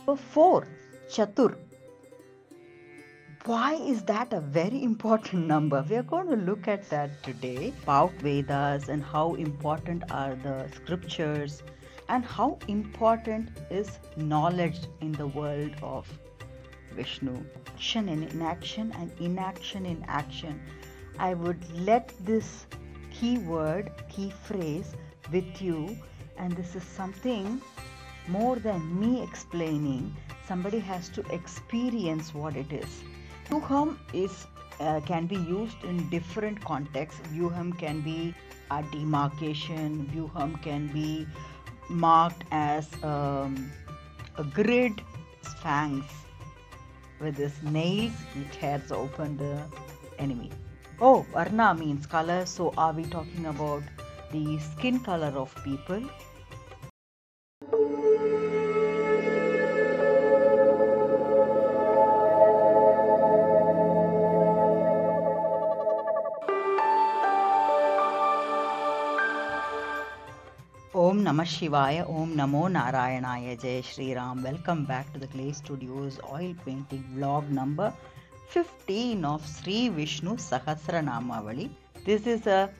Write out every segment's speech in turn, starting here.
Number 4, Chatur. Why is that a very important number? We are going to look at that today about Vedas and how important are the scriptures and how important is knowledge in the world of Vishnu. Action in inaction and inaction in action. I would let this key word, key phrase with you, and this is something more than me explaining. Somebody has to experience what it is. Vyuham can be used in different contexts. Vyuham can be a demarcation. Vyuham can be marked as a grid, fangs. With his nails, he tears open the enemy. Oh, Varna means color. So are we talking about the skin color of people? Om Namah Shivaya, Om Namo Narayanaya, Jai Shri Ram. Welcome back to the Clay Studios oil painting vlog number 15 of Sri Vishnu Sahasranamavali. This is a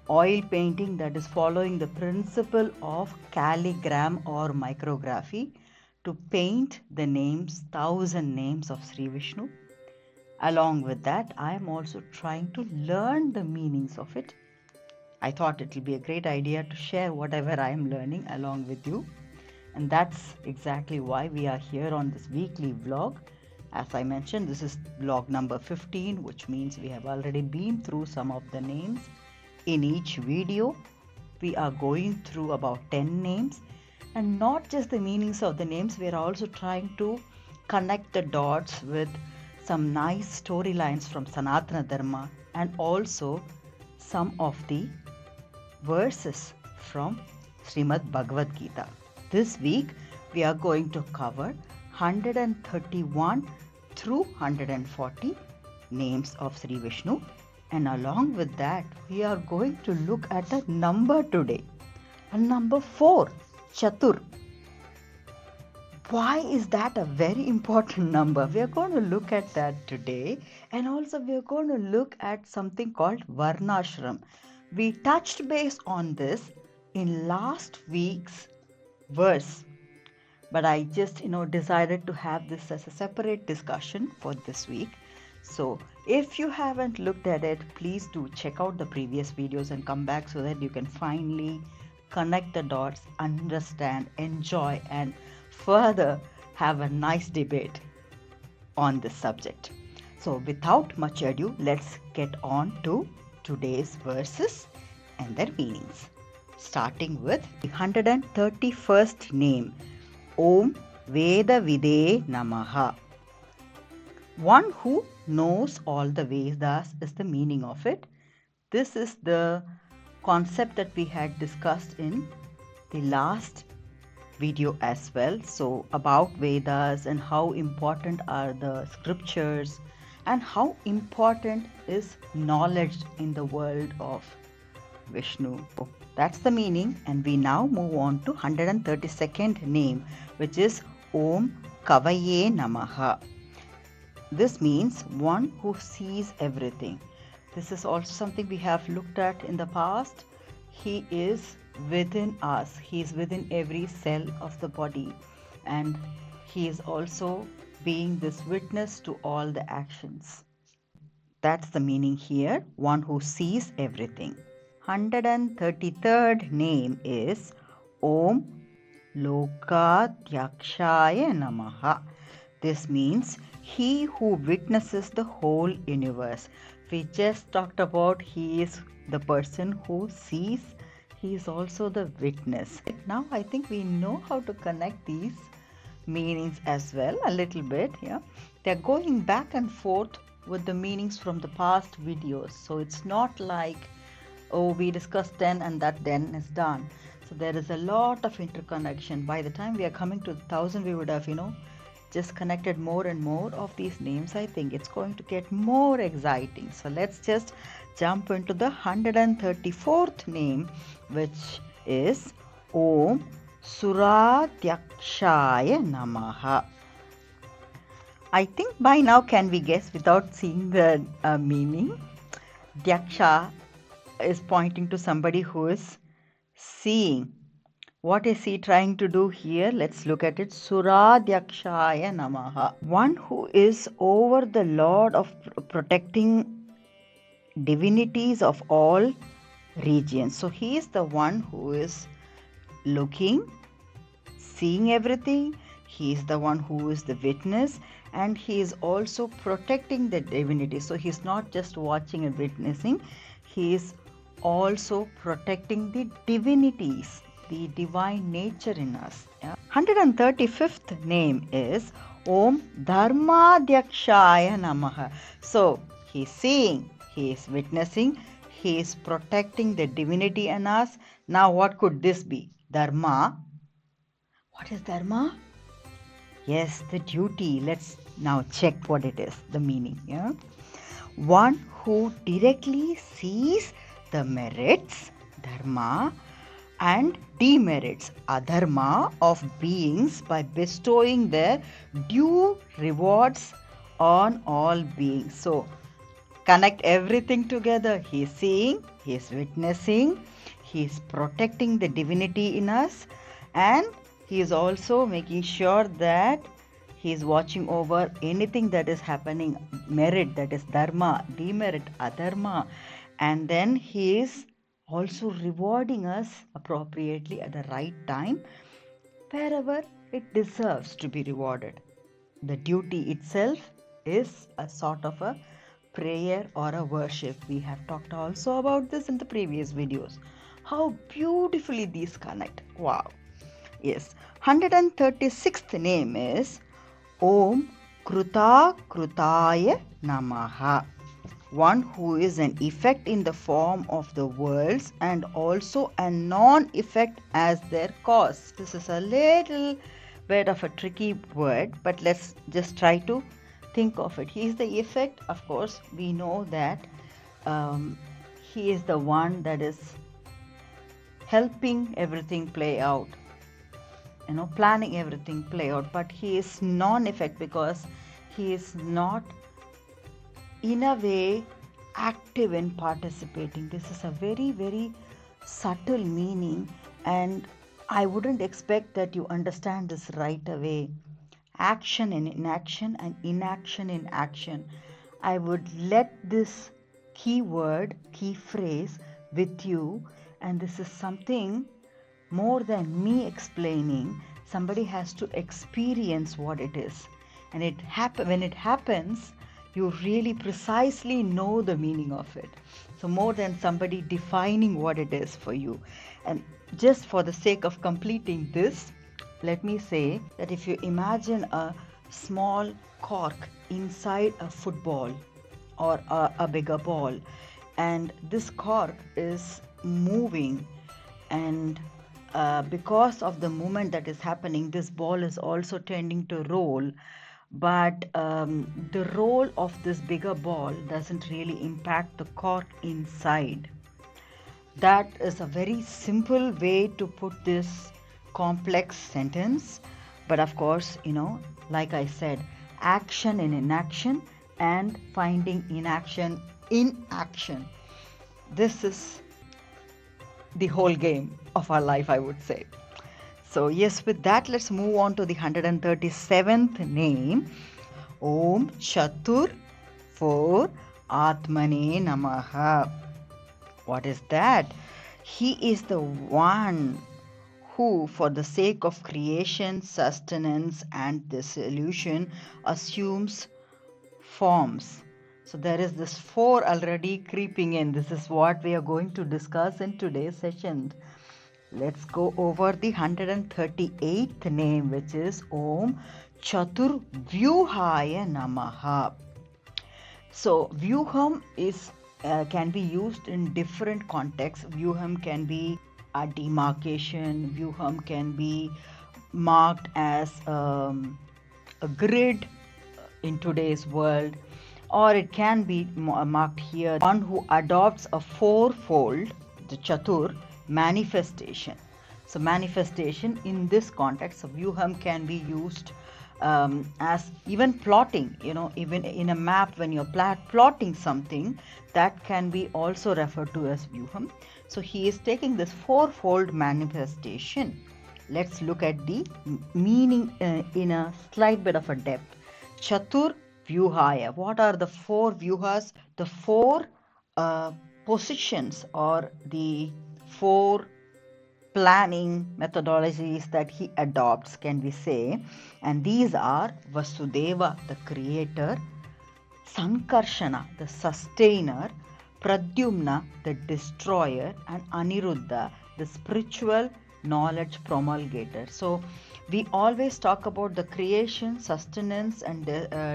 oil painting that is following the principle of Calligram or Micrography to paint the names, 1000 names of Sri Vishnu. Along with that, I am also trying to learn the meanings of it. I thought it will be a great idea to share whatever I am learning along with you. And that's exactly why we are here on this weekly vlog. As I mentioned, this is vlog number 15, which means we have already been through some of the names. In each video, we are going through about 10 names. And not just the meanings of the names, we are also trying to connect the dots with some nice storylines from Sanatana Dharma and also some of the verses from Srimad Bhagavad Gita. This week we are going to cover 131 through 140 names of Sri Vishnu, and along with that we are going to look at a number today, a number 4, Chatur. Why is that a very important number? We are going to look at that today, and also we are going to look at something called Varnaashrama. We touched base on this in last week's verse, but I just decided to have this as a separate discussion for this week. So if you haven't looked at it, please do check out the previous videos and come back so that you can finally connect the dots, understand, enjoy, and further have a nice debate on this subject. So without much ado, let's get on to today's verses and their meanings. Starting with the 131st name, Om Veda Vide Namaha. One who knows all the Vedas is the meaning of it. This is the concept that we had discussed in the last video as well. So about Vedas and how important are the scriptures and how important is knowledge in the world of Vishnu. That's the meaning, and we now move on to 132nd name, which is Om Kavaye Namaha. This means one who sees everything. This is also something we have looked at in the past. He is within us. He is within every cell of the body, and he is also being this witness to all the actions. That's the meaning here, one who sees everything. 133rd name is Om Lokadyakshaya Namaha. This means he who witnesses the whole universe. We just talked about he is the person who sees. He is also the witness. Now I think we know how to connect these meanings as well a little bit. Yeah, they're going back and forth with the meanings from the past videos. So it's not like, oh, we discussed 10 and that then is done. So there is a lot of interconnection. By the time we are coming to 1000, we would have, just connected more and more of these names. I think it's going to get more exciting. So let's just jump into the 134th name, which is Om Suradyakshaya Namaha. I think by now can we guess without seeing the meaning? Dhyaksha is pointing to somebody who is seeing. What is he trying to do here? Let's look at it. Suradyakshaya Namaha. One who is over the Lord of protecting divinities of all regions. So he is the one who is looking, seeing everything. He is the one who is the witness, and he is also protecting the divinity. So he is not just watching and witnessing, he is also protecting the divinities, the divine nature in us. 135th name is Om Dharmadhyakshaya Namaha. So he is seeing, he is witnessing, he is protecting the divinity in us. Now what could this be? Dharma. What is dharma? Yes, the duty. Let's now check what it is, the meaning. Yeah? One who directly sees the merits, dharma, and demerits, adharma, of beings by bestowing their due rewards on all beings. So, connect everything together. He is seeing, he is witnessing, he is protecting the divinity in us, and he is also making sure that he is watching over anything that is happening, merit, that is dharma, demerit, adharma, and then he is also rewarding us appropriately at the right time, wherever it deserves to be rewarded. The duty itself is a sort of a prayer or a worship. We have talked also about this in the previous videos. How beautifully these connect. Wow. Yes. 136th name is Om Kruta Krutaya Namaha. One who is an effect in the form of the worlds and also a non-effect as their cause. This is a little bit of a tricky word, but let's just try to think of it. He is the effect. Of course, we know that he is the one that is helping everything play out, planning everything play out, but he is non-effect because he is not in a way active in participating. This is a very, very subtle meaning, and I wouldn't expect that you understand this right away. Action in inaction and inaction in action. I would let this key word, key phrase with you, and this is something more than me explaining. Somebody has to experience what it is, and when it happens, you really precisely know the meaning of it. So more than somebody defining what it is for you. And just for the sake of completing this, let me say that if you imagine a small cork inside a football or a bigger ball, and this cork is moving, and because of the movement that is happening, this ball is also tending to roll, but the roll of this bigger ball doesn't really impact the cork inside. That is a very simple way to put this complex sentence, but of course, like I said, action in inaction and finding inaction in action. This is the whole game of our life, I would say. So yes, with that, let's move on to the 137th name, Om Chatur for Atmane Namaha. What is that? He is the one who, for the sake of creation, sustenance, and dissolution, assumes forms. So there is this 4 already creeping in. This is what we are going to discuss in today's session. Let's go over the 138th name, which is Om Chatur Vyuhaya Namaha. So Vyuham can be used in different contexts. Vyuham can be a demarcation. Vyuham can be marked as a grid in today's world, or it can be marked here, one who adopts a fourfold, the Chatur, manifestation. So manifestation in this context, so Vyuham can be used as even plotting, even in a map when you're plotting something, that can be also referred to as Vyuham. So he is taking this fourfold manifestation. Let's look at the meaning in a slight bit of a depth. Chatur Vyuhaya. What are the four Vyuhas? The four positions or the four planning methodologies that he adopts, can we say, and these are Vasudeva, the creator, Sankarshana, the sustainer, Pradyumna, the destroyer, and Aniruddha, the spiritual knowledge promulgator. So we always talk about the creation, sustenance, and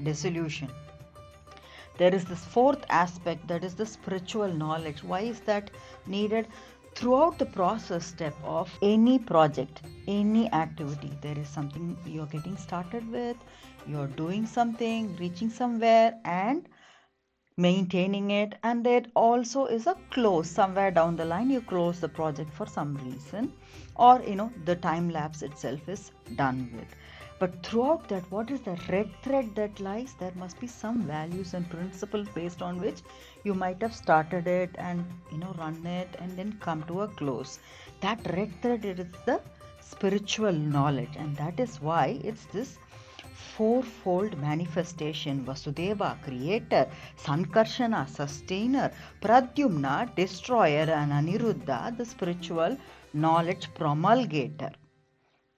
dissolution. There is this fourth aspect, that is the spiritual knowledge. Why is that needed? Throughout the process step of any project, any activity, there is something you're getting started with, you're doing something, reaching somewhere and maintaining it, and there also is a close. Somewhere down the line you close the project for some reason, or the time lapse itself is done with. But throughout that, what is the red thread that lies? There must be some values and principles based on which you might have started it and run it and then come to a close. That red thread, it is the spiritual knowledge, and that is why it's this fourfold manifestation. Vasudeva, creator, Sankarshana, sustainer, Pradyumna, destroyer, and Aniruddha, the spiritual knowledge promulgator.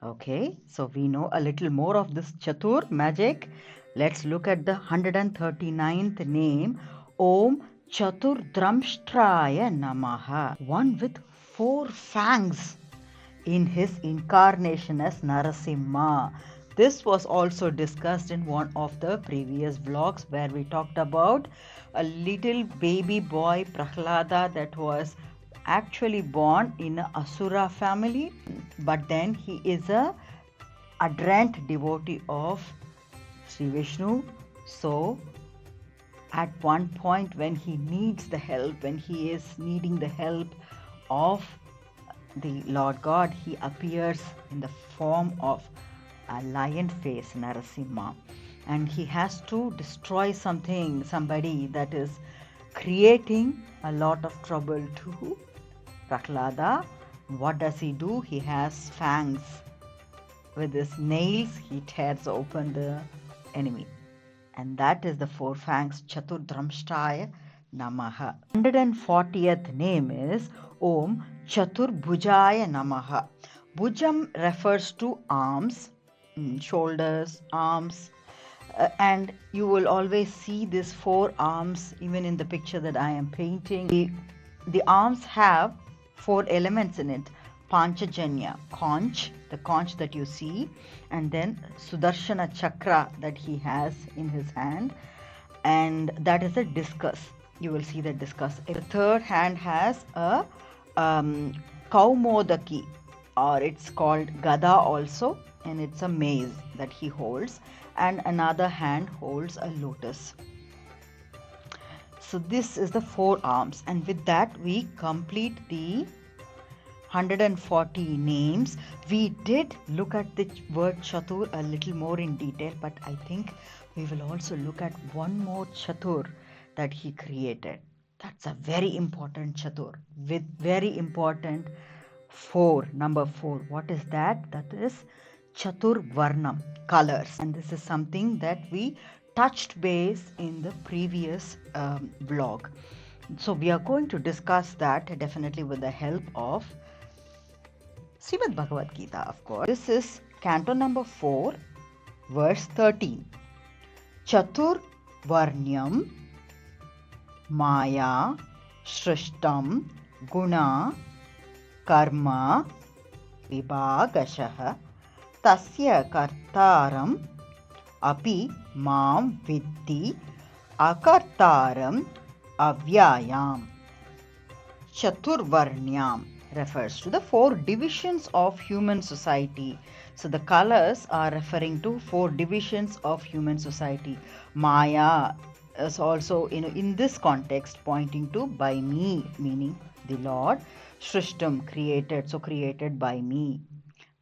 Okay, so we know a little more of this Chatur magic. Let's look at the 139th name, Om Chatur Dramshtraya Namaha, one with four fangs in his incarnation as Narasimha. This was also discussed in one of the previous vlogs where we talked about a little baby boy Prahlada that was actually born in an Asura family, but then he is a ardent devotee of Sri Vishnu. So at one point when he needs the help, when he is needing the help of the Lord God, he appears in the form of a lion face, Narasimha, and he has to destroy somebody that is creating a lot of trouble to Prahlada. What does he do? He has fangs. With his nails, he tears open the enemy. And that is the four fangs, Chatur Dramshtaya Namaha. 140th name is Om Chatur Bhujaya Namaha. Bhujam refers to arms, shoulders, arms, and you will always see these four arms even in the picture that I am painting. The arms have four elements in it. Panchajanya, conch, the conch that you see, and then Sudarshana chakra that he has in his hand, and that is a discus. You will see the discus. The third hand has a kaumodaki, or it's called gada also, and it's a mace that he holds, and another hand holds a lotus. So this is the four arms, and with that we complete the 140 names. We did look at the word Chatur a little more in detail, but I think we will also look at one more Chatur that he created. That's a very important Chatur with very important number 4. What is that? That is Chatur Varnam, colors, and this is something that we touched base in the previous blog. So we are going to discuss that definitely with the help of Srimad Bhagavad Gita, of course. This is Canto number 4, verse 13. Chatur Varnyam Maya Shrishtam Guna Karma Vibhagashaha Tasya Kartaram Api Mam Vitti Akartaram Avyayam. Chaturvarnyam refers to the 4 divisions of human society. So the colors are referring to 4 divisions of human society. Maya is also in this context pointing to by me, meaning the Lord. Shrishtam, created, so created by me.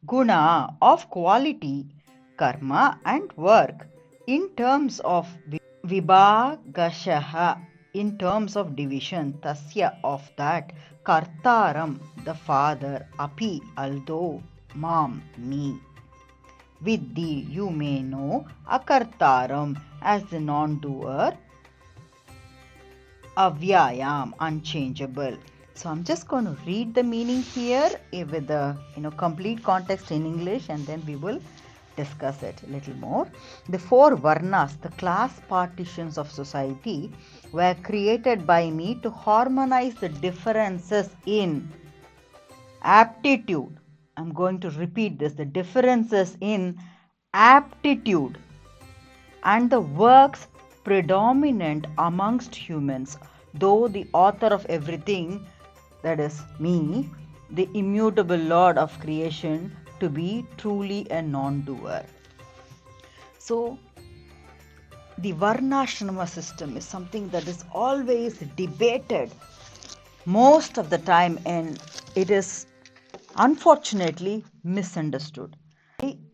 Guna, of quality, karma and work. In terms of vibhagashaha, in terms of division, tasya, of that, kartaram, the father, api, although, mam, me. Vidhi, you may know, akartaram, as the non-doer, avyayam, unchangeable. So I'm just going to read the meaning here with the complete context in English, and then we will discuss it a little more. The four Varnas, the class partitions of society, were created by me to harmonize the differences in aptitude. I'm going to repeat this, the differences in aptitude and the works predominant amongst humans, though the author of everything, that is me, the immutable Lord of creation, to be truly a non-doer. So, the Varnaashrama system is something that is always debated most of the time, and it is unfortunately misunderstood.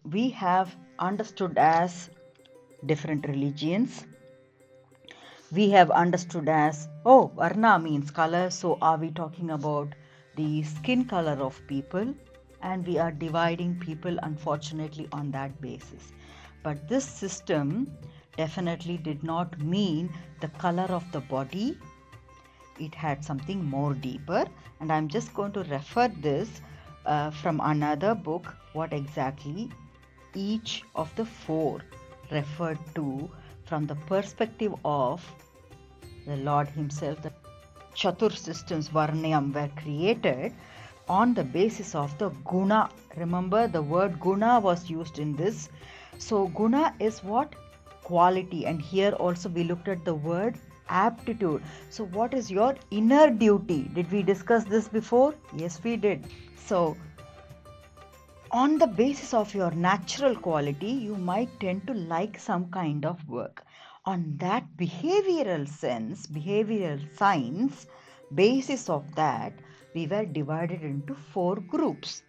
We have understood as different religions. We have understood as, oh, Varna means color, so are we talking about the skin color of people? And we are dividing people, unfortunately, on that basis. But this system definitely did not mean the color of the body. It had something more deeper, and I'm just going to refer this from another book, what exactly each of the four referred to from the perspective of the Lord himself. The Chatur systems, Varnam, were created on the basis of the guna. Remember, the word guna was used in this. So guna is what? Quality. And here also we looked at the word aptitude. So what is your inner duty? Did we discuss this before? Yes, we did. So on the basis of your natural quality, you might tend to like some kind of work. On that behavioral sense, behavioral science basis of that, we were divided into four groups.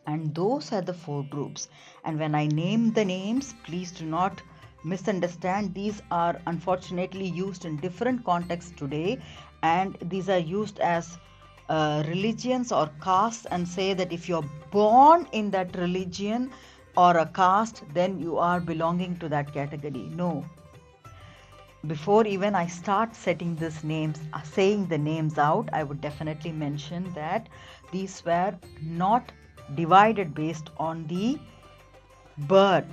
And those are the four groups. And when I name the names, please do not misunderstand. These are unfortunately used in different contexts today, and these are used as religions or castes, and say that if you're born in that religion or a caste, then you are belonging to that category. No. Before even I start setting these names, saying the names out, I would definitely mention that these were not divided based on the birth.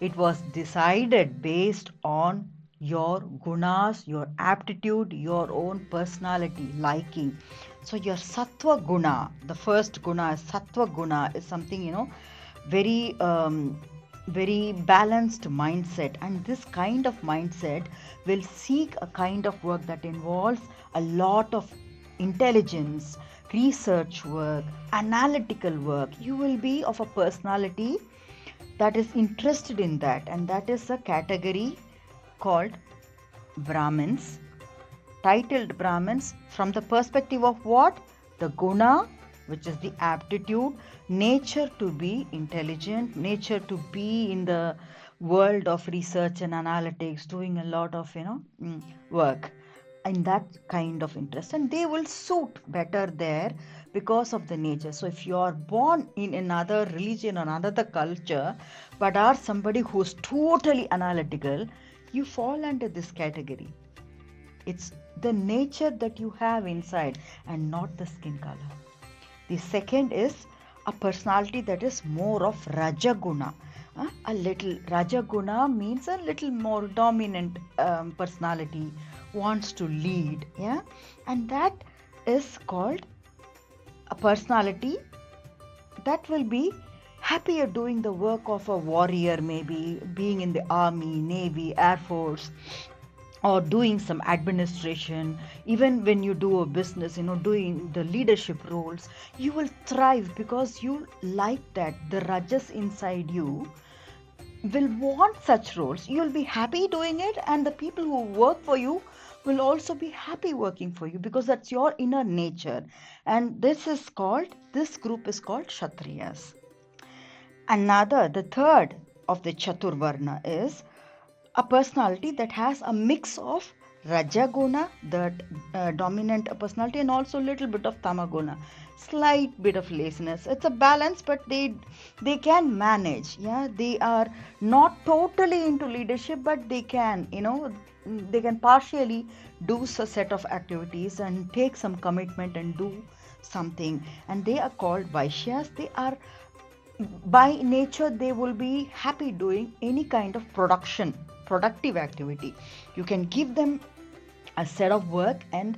It was decided based on your gunas, your aptitude, your own personality, liking. So your sattva guna, the first guna is sattva guna, is something, very balanced mindset. And this kind of mindset will seek a kind of work that involves a lot of intelligence, research work, analytical work. You will be of a personality that is interested in that, and that is a category called Brahmins, titled Brahmins, from the perspective of what? The guna, which is the aptitude, nature to be intelligent, nature to be in the world of research and analytics, doing a lot of work in that kind of interest, and they will suit better there because of the nature. So if you are born in another religion or another culture, but are somebody who is totally analytical, you fall under this category. It's the nature that you have inside and not the skin color. The second is a personality that is more of Rajaguna. A little Rajaguna means a little more dominant personality, wants to lead, and that is called a personality that will be happier doing the work of a warrior, maybe being in the army, navy, air force, or doing some administration. Even when you do a business, doing the leadership roles, you will thrive because you like that. The rajas inside you will want such roles. You will be happy doing it, and the people who work for you will also be happy working for you, because that's your inner nature. And this group is called Kshatriyas. The third of the Chatur Varna is a personality that has a mix of Rajaguna, that dominant personality, and also a little bit of Tamaguna, slight bit of laziness. It's a balance, but they can manage. Yeah, they are not totally into leadership, but they can, they can partially do a set of activities and take some commitment and do something. And they are called Vaishyas. They are, by nature, they will be happy doing any kind of productive activity. You can give them a set of work, and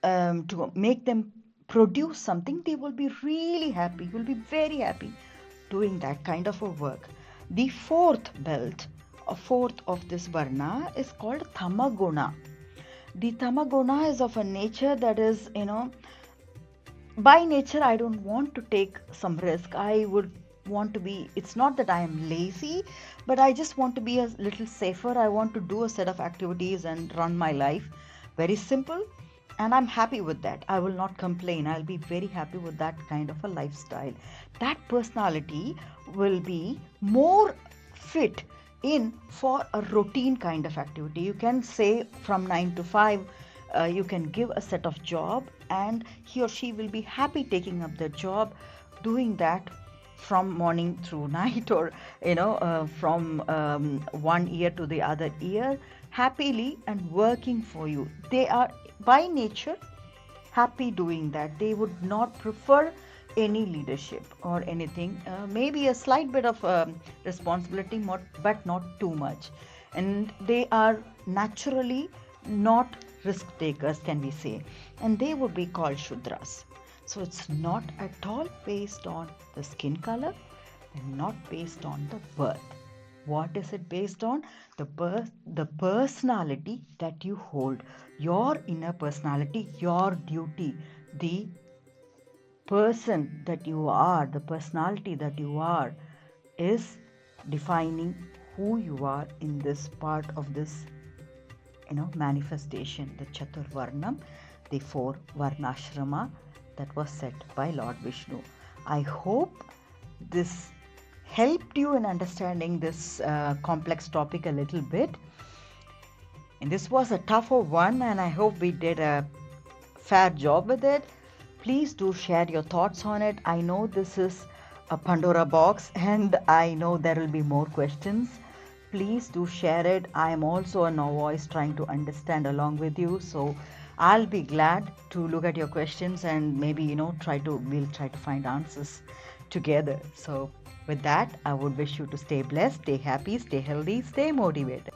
to make them produce something, they will be really happy, will be very happy doing that kind of a work. The fourth belt, a fourth of this varna, is called Tamaguna. The Tamaguna is of a nature that is, by nature, I don't want to take some risk. I would want to be, it's not that I am lazy, but I just want to be a little safer. I want to do a set of activities and run my life very simple, and I'm happy with that. I will not complain. I'll be very happy with that kind of a lifestyle. That personality will be more fit in for a routine kind of activity. You can say from 9 to 5, you can give a set of job, and he or she will be happy taking up the job, doing that from morning through night, or from one ear to the other ear, happily and working for you. They are by nature happy doing that. They would not prefer any leadership or anything. Maybe a slight bit of responsibility, but not too much. And they are naturally not risk takers, can we say. And they would be called Shudras. So it's not at all based on the skin color and not based on the birth. What is it based on? The personality that you hold, your inner personality, your duty, the person that you are, the personality that you are, is defining who you are in this part of this, manifestation, the Chatur Varnam, the 4 Varnaashrama that was set by Lord Vishnu. I hope this helped you in understanding this complex topic a little bit. And this was a tougher one, and I hope we did a fair job with it. Please do share your thoughts on it. I know this is a Pandora box, and I know there will be more questions. Please do share it. I am also a novice trying to understand along with you. So I'll be glad to look at your questions, and maybe, we'll try to find answers together. So with that, I would wish you to stay blessed, stay happy, stay healthy, stay motivated.